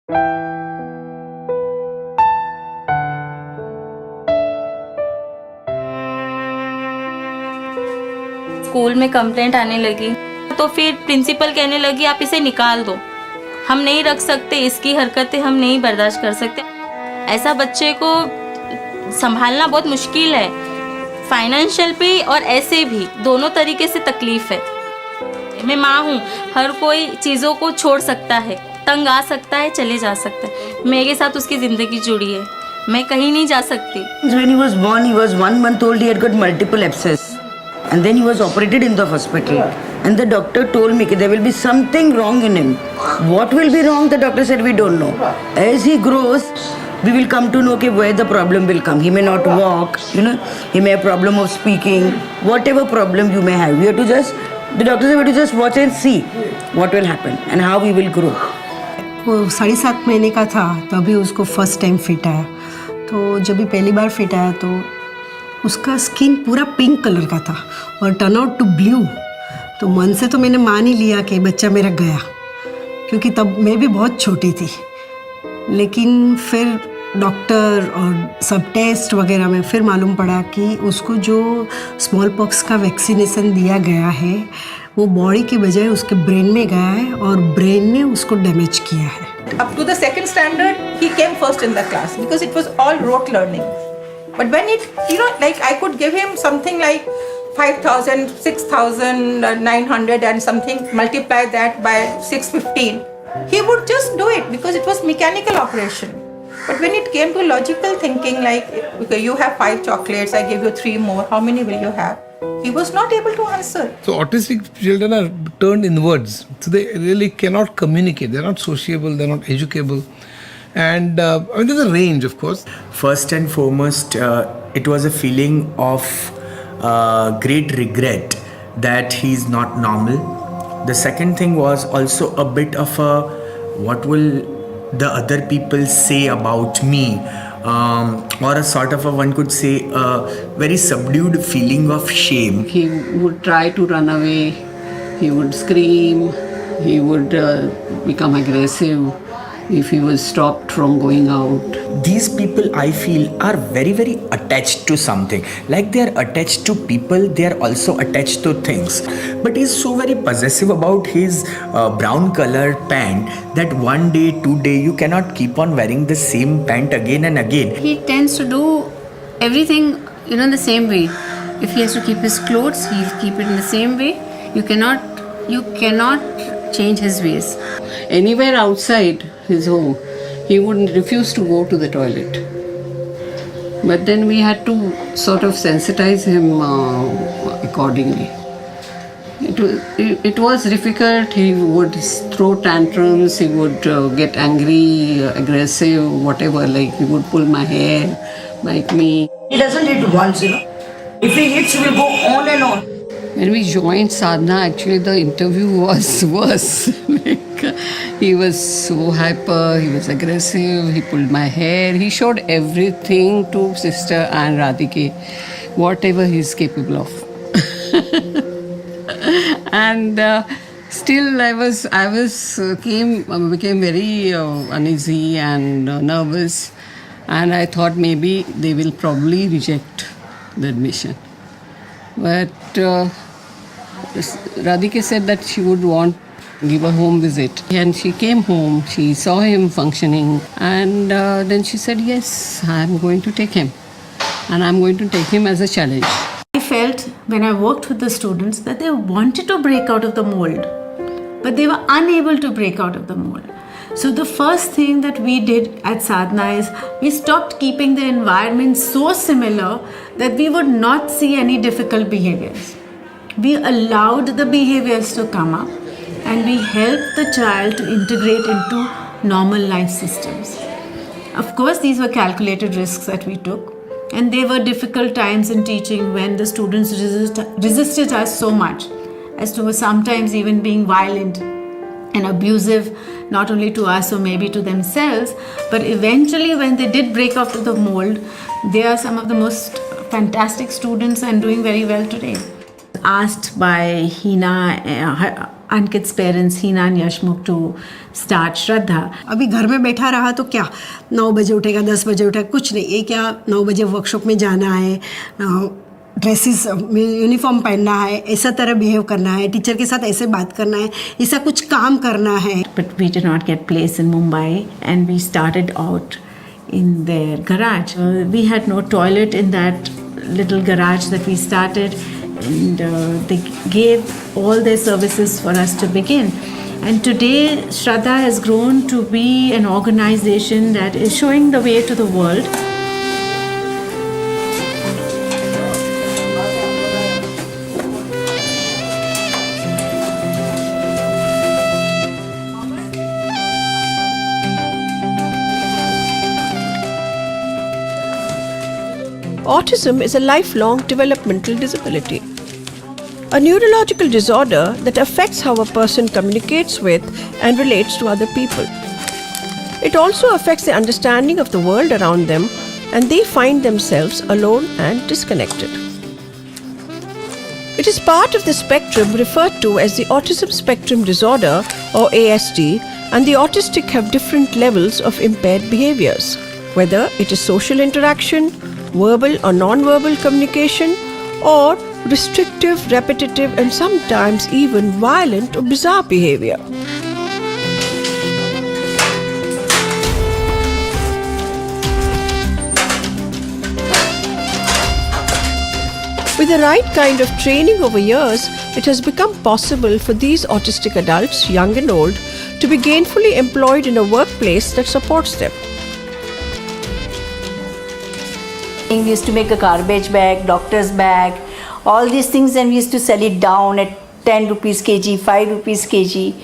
School में complaint आने लगी तो फिर प्रिंसिपल कहने लगी आप इसे निकाल दो, हम नहीं रख सकते, इसकी हरकतें हम नहीं बर्दाश्त कर सकते। ऐसा बच्चे को संभालना बहुत मुश्किल है, फाइनेंशियल भी और ऐसे भी दोनों तरीके से तकलीफ है। मैं माँ हूँ, हर कोई चीज़ों को छोड़ सकता है, तंग आ सकता है, चले जा सकता है। मेरे साथ उसकी ज़िंदगी जुड़ी है, मैं कहीं नहीं जा सकती। When he was born, he was 1 month old, he had got multiple abscess. And then he was operated in the hospital. And the doctor told me that there will be something wrong in him. What will be wrong? The doctor said, we don't know. As he grows, we will come to know where the problem will come. He may not walk, he may have problem of speaking, whatever problem you may have. We have to just, the doctor said, we have to just watch and see what will happen and how he will grow. वो 7.5 महीने का था तभी उसको first time fit आया। तो जब भी पहली बार फिट आया तो उसका स्किन पूरा पिंक कलर का था और टर्न आउट टू ब्लू। तो मन से तो मैंने मान ही लिया कि बच्चा मेरा गया, क्योंकि तब मैं भी बहुत छोटी थी। लेकिन फिर डॉक्टर और सब टेस्ट वगैरह में फिर मालूम पड़ा कि उसको जो स्मॉल पॉक्स का वैक्सीनेशन दिया गया है वो बॉडी की बजाय उसके ब्रेन में गया है और ब्रेन ने उसको डैमेज किया है। Up to the second standard, he came first in the class because it was all rote learning. But when it, like I could give him something like 5,000, 6,900 and something, multiply that by 615, he would just do it because it was mechanical operation. But when it came to logical thinking, like, okay, you have 5 chocolates, I give you 3 more, how many will you have? He was not able to answer. So autistic children are turned inwards. So they really cannot communicate. They're not sociable, they're not educable. And there's a range, of course. First and foremost, it was a feeling of great regret that he's not normal. The second thing was also a bit of a, what will the other people say about me? Or a sort of a, one could say, a very subdued feeling of shame. He would try to run away, he would scream, he would become aggressive if he was stopped from going out. These people, I feel, are very, very attached to something. Like they are attached to people, they are also attached to things. But he's so very possessive about his brown colored pant that one day, 2 day, you cannot keep on wearing the same pant again and again. He tends to do everything, in the same way. If he has to keep his clothes, he'll keep it in the same way. You cannot change his ways. Anywhere outside his home, he would refuse to go to the toilet. But then we had to sort of sensitize him accordingly. It was difficult. He would throw tantrums, he would get angry, aggressive, whatever, like he would pull my hair, bite me. He doesn't hit once, If he hits, he will go on and on. When we joined Sadhana, actually the interview was worse. He was so hyper, he was aggressive, he pulled my hair, he showed everything to Sister and Radhike, whatever he's capable of. And still I became very uneasy and nervous, and I thought maybe they will probably reject the admission. But Radhika said that she would give a home visit. And she came home, she saw him functioning, and then she said, yes, I'm going to take him. And I'm going to take him as a challenge. I felt when I worked with the students that they wanted to break out of the mold, but they were unable to break out of the mold. So the first thing that we did at Sadhana is we stopped keeping the environment so similar that we would not see any difficult behaviors. We allowed the behaviors to come up and we helped the child to integrate into normal life systems. Of course, these were calculated risks that we took, and there were difficult times in teaching when the students resisted us so much as to sometimes even being violent and abusive, not only to us or maybe to themselves, but eventually when they did break out of the mold, they are some of the most fantastic students and doing very well today. Asked by Hina, Ankit's parents, Hina and Yashmukh, to start Shraddha. अभी घर में बैठा रहा तो क्या 9 बजे उठेगा 10 बजे उठेगा कुछ नहीं, ये क्या 9 बजे वर्कशॉप में जाना है, ड्रेसेस यूनिफॉर्म पहनना है, ऐसा तरह बिहेव करना है, टीचर के साथ ऐसे बात करना है, ऐसा कुछ काम करना है. But we did not get place in Mumbai, and we started out in their garage. We had no toilet in that little garage that we started, and they gave all their services for us to begin. And today Shraddha has grown to be an organization that is showing the way to the world. Autism is a lifelong developmental disability, a neurological disorder that affects how a person communicates with and relates to other people. It also affects the understanding of the world around them, and they find themselves alone and disconnected. It is part of the spectrum referred to as the Autism Spectrum Disorder or ASD, and the autistic have different levels of impaired behaviors, whether it is social interaction, verbal or non-verbal communication, or restrictive, repetitive, and sometimes even violent or bizarre behavior. With the right kind of training over years, it has become possible for these autistic adults, young and old, to be gainfully employed in a workplace that supports them. We used to make a garbage bag, doctor's bag, all these things, and we used to sell it down at 10 rupees kg, 5 rupees kg.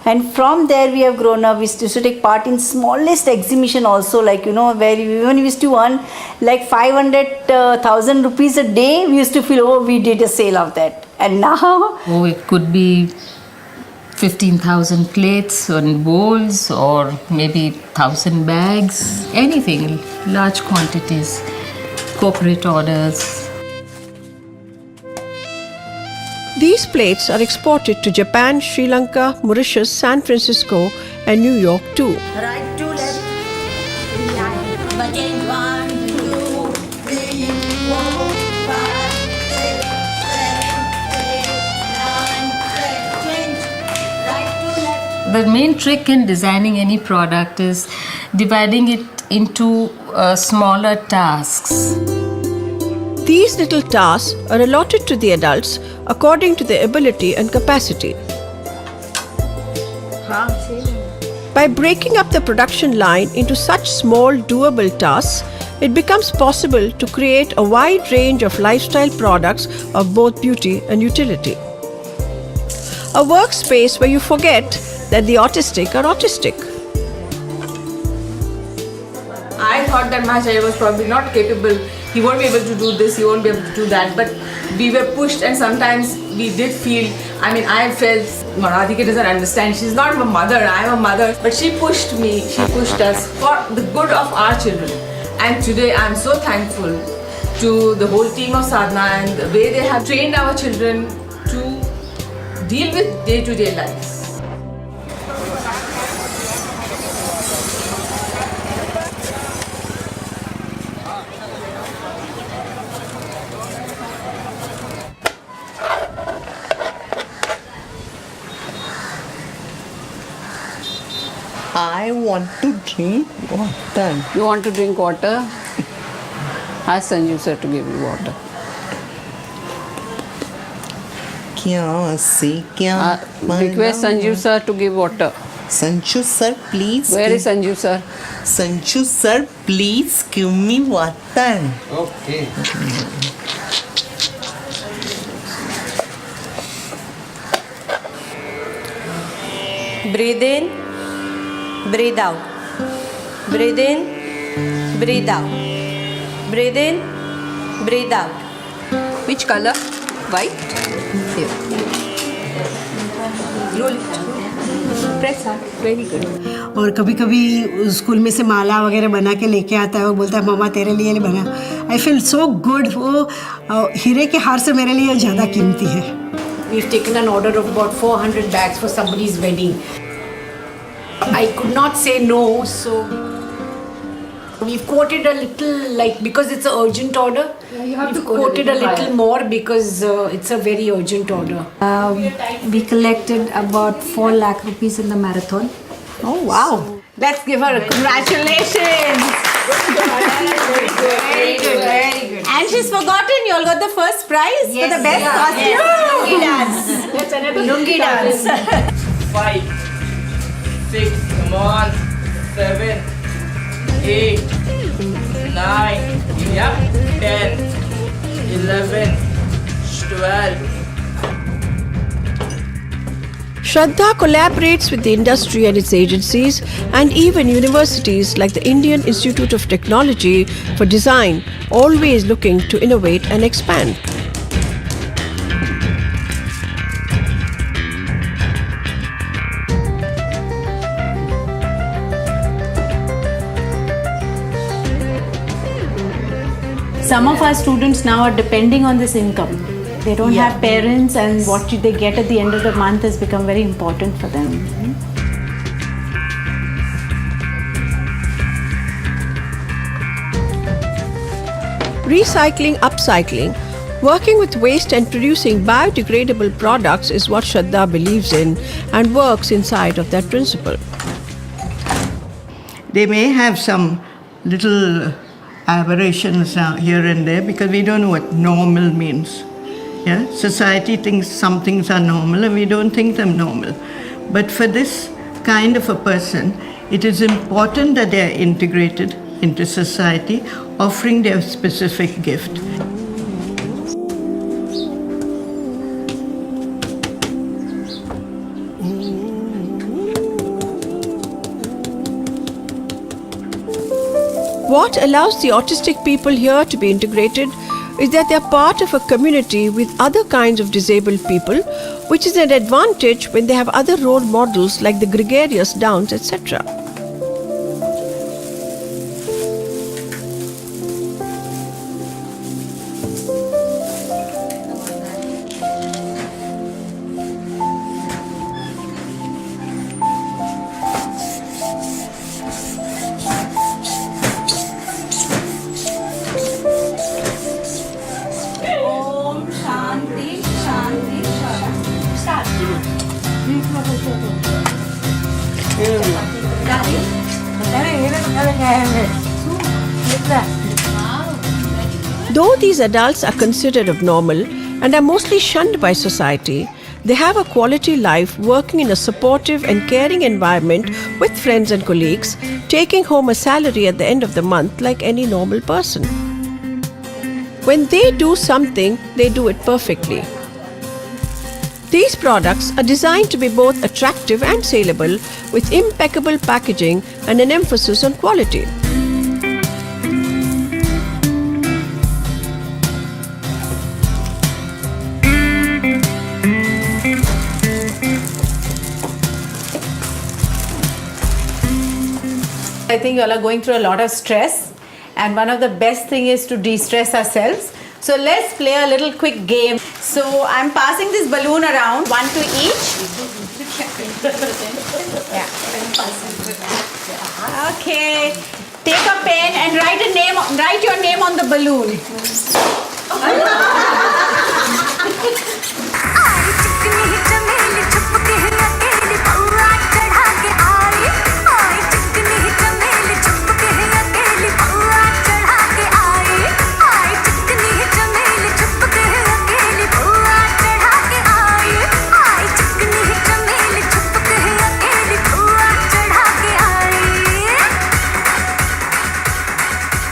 And from there we have grown up. We used to take part in smallest exhibition also, like, where we used to earn like 500,000 rupees a day. We used to feel, oh, we did a sale of that. And now... Oh, it could be 15,000 plates and bowls, or maybe 1,000 bags, anything, large quantities. Corporate orders. These plates are exported to Japan, Sri Lanka, Mauritius, San Francisco, and New York too. Right to left. Again, 1, 2, 3, 4, 5, 6, 7, 8, 9, 10. Change. Right to left. The main trick in designing any product is dividing it into smaller tasks. These little tasks are allotted to the adults according to their ability and capacity. By breaking up the production line into such small, doable tasks, it becomes possible to create a wide range of lifestyle products of both beauty and utility. A workspace where you forget that the autistic are autistic. I thought that my child was probably not capable. He won't be able to do this, he won't be able to do that. But we were pushed, and sometimes we did feel, I felt, Radhika doesn't understand. She's not a mother, I'm a mother. But she pushed me, she pushed us for the good of our children. And today I'm so thankful to the whole team of Sadhana and the way they have trained our children to deal with day-to-day life. I want to drink water. You want to drink water? Ask Sanjeev sir to give you water. Request Sanjeev sir to give water. Sanju sir, please. Where is Sanjeev sir? Sanju sir, please give me water. Okay. Breathe in, breathe out. Breathe in, breathe out. Breathe in, breathe out. Which color? White? Here. Roll it. Press hard. Very good. और कभी कभी school में से माला वगैरह बना के लेके आता है और बोलता है मम्मा तेरे लिए बना. I feel so good. वो हीरे के हार से मेरे लिए ज़्यादा कीमती है. we've taken an order of about 400 bags for somebody's wedding. I could not say no, so we've quoted a little, like, because it's an urgent order. We've quoted a little more because it's a very urgent order. We collected about 4 lakh rupees in the marathon. Oh wow! Let's give her a congratulations. Very good, very good. And she's forgotten, you all got the first prize for the best costume. Lungi dance. That's another Lungi dance. 5, 6, come on, 7, 8, 9, yep, 10, 11, 12. Shraddha collaborates with the industry and its agencies and even universities like the Indian Institute of Technology for Design, always looking to innovate and expand. Some of our students now are depending on this income. They don't have parents, and what they get at the end of the month has become very important for them. Recycling, upcycling, working with waste and producing biodegradable products is what Shraddha believes in and works inside of that principle. They may have some little aberrations here and there because we don't know what normal means. Yeah? Society thinks some things are normal and we don't think them normal. But for this kind of a person, it is important that they are integrated into society, offering their specific gift. What allows the autistic people here to be integrated is that they are part of a community with other kinds of disabled people, which is an advantage when they have other role models like the gregarious Downs, etc. Though these adults are considered abnormal and are mostly shunned by society, they have a quality life working in a supportive and caring environment with friends and colleagues, taking home a salary at the end of the month like any normal person. When they do something, they do it perfectly. These products are designed to be both attractive and saleable with impeccable packaging and an emphasis on quality. I think you all are going through a lot of stress, and one of the best thing is to de-stress ourselves. So let's play a little quick game. So I'm passing this balloon around, 1 to each. Yeah. Okay. Take a pen and write your name on the balloon.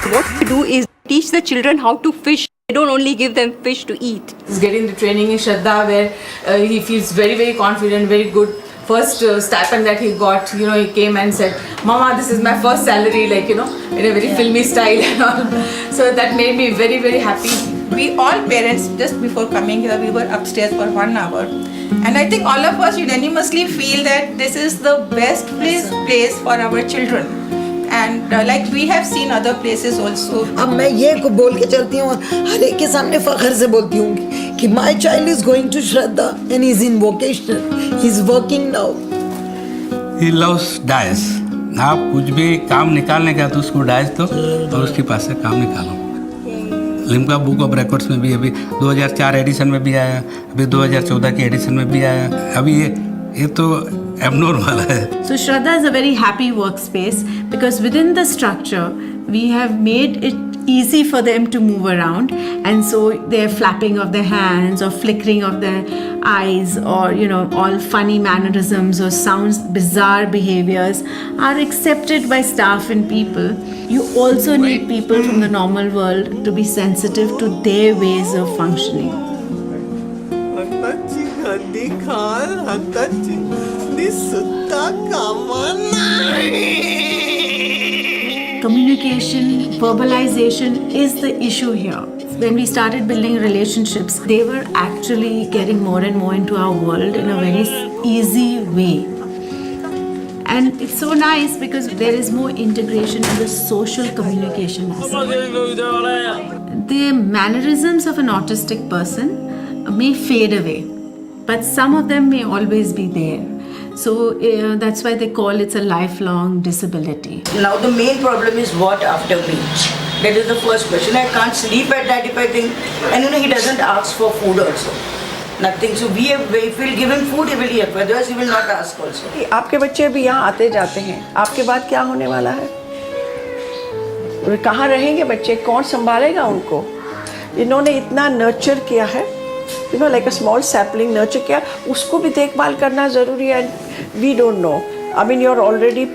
What we do is teach the children how to fish. We don't only give them fish to eat. He's getting the training in Shraddha where he feels very, very confident, very good. First stipend that he got, he came and said, "Mama, this is my first salary," in a very filmy style and all. So that made me very, very happy. We all parents, just before coming here, we were upstairs for 1 hour. And I think all of us unanimously feel that this is the best place for our children. And like we have seen other places also. अब मैं ये को बोल के चलती हूँ, हर एक के सामने फख्र से बोलती हूँ कि my child is going to Shraddha and he's in vocational. He's working now. He loves dice. आप कुछ भी काम निकालने का तो उसको डाइस दो और उसके पास से काम निकालो. लिम्का बुक ऑफ रिकॉर्ड्स में भी अभी 2004 एडिशन में भी आया, अभी 2014 के एडिशन में भी आया. अभी ये तो abnormal है. So Shraddha is a very happy workspace because within the structure we have made it easy for them to move around, and so their flapping of their hands or flickering of their eyes or all funny mannerisms or sounds bizarre behaviors are accepted by staff and people. You also need people from the normal world to be sensitive to their ways of functioning. Communication, verbalization is the issue here. When we started building relationships, they were actually getting more and more into our world in a very easy way. And it's so nice because there is more integration in the social communication aspect. The mannerisms of an autistic person may fade away, but some of them may always be there. So that's why they call it a lifelong disability. Now the main problem is what after me? That is the first question. I can't sleep at night if I think, and he doesn't ask for food also. Nothing. So if we'll give him food, he will eat. Otherwise, he will not ask also. आपके बच्चे अभी यहाँ आते जाते हैं, आपके बाद क्या होने वाला है? कहाँ रहेंगे बच्चे? कौन संभालेगा उनको? इन्होंने इतना नर्चर किया है, like a small sapling nurture किया, उसको भी देखभाल करना ज़रूरी है. We don't know. I mean, you're already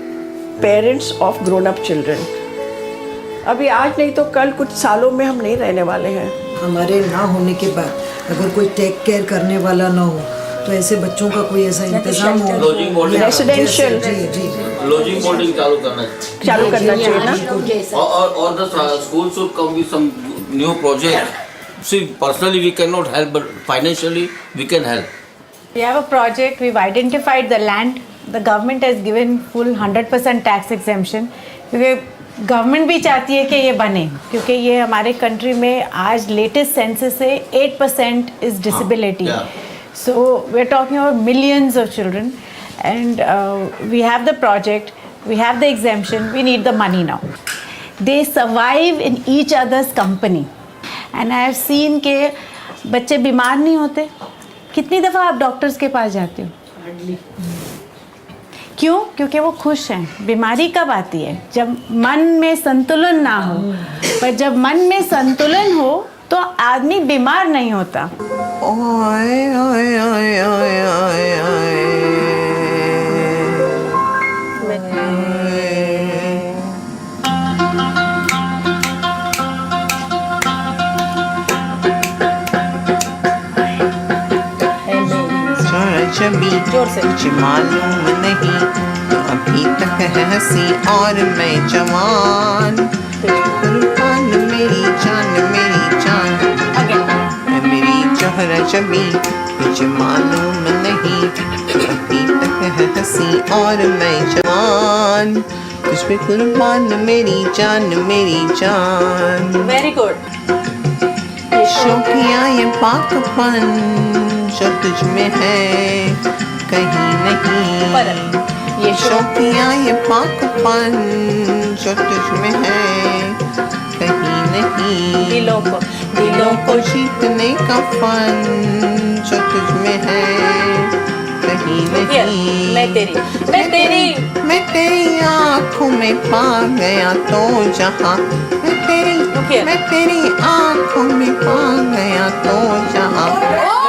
parents of grown-up children. अभी आज नहीं तो कल कुछ सालों में हम नहीं रहने वाले हैं. हमारे ना होने के बाद अगर कोई टेक केयर करने वाला ना हो तो ऐसे बच्चों का कोई ऐसा इंतजाम हो. रेसिडेंशियल लॉजिंग बोर्डिंग चालू करना चाहिए ना. और the school should come with some new project. See, personally we cannot help, but financially we can help. We have a project, we've identified the land, the government has given full 100% tax exemption, क्योंकि government भी चाहती है कि ये बने, क्योंकि ये हमारे कंट्री में आज लेटेस्ट सेंसस से 8% is disability. So we are talking about millions of children and we have the project, we have the exemption, we need the money now. They survive in each others company. And I have seen के बच्चे बीमार नहीं होते. कितनी दफ़ा आप doctors के पास जाते हो? क्यों? क्योंकि वो खुश हैं. बीमारी कब आती है? जब मन में संतुलन ना हो. पर जब मन में संतुलन हो तो आदमी बीमार नहीं होता. ओए ओए ओए ओए ओए ओए जबी कुछ मालूम नहीं, अभी तक है हंसी और मैं जवान. कुर्बान मेरी जान मेरी जहरा जबी कुछ मालूम नहीं, अभी तक है हंसी और मैं जवान. तुझ पे कुर्बान मेरी जान मेरी जान. Very good. शौकिया ये पाकपन जो तुझ में है कहीं नहीं. ये शौकिया ये पाकपन जो तुझ में है कहीं नहीं. दिलों को जीतने का फन जो तुझ में है कहीं नहीं. मैं तेरी आँखों में पा गया तो जहाँ. मैं तेरी आँखों में पा गया तो जहाँ.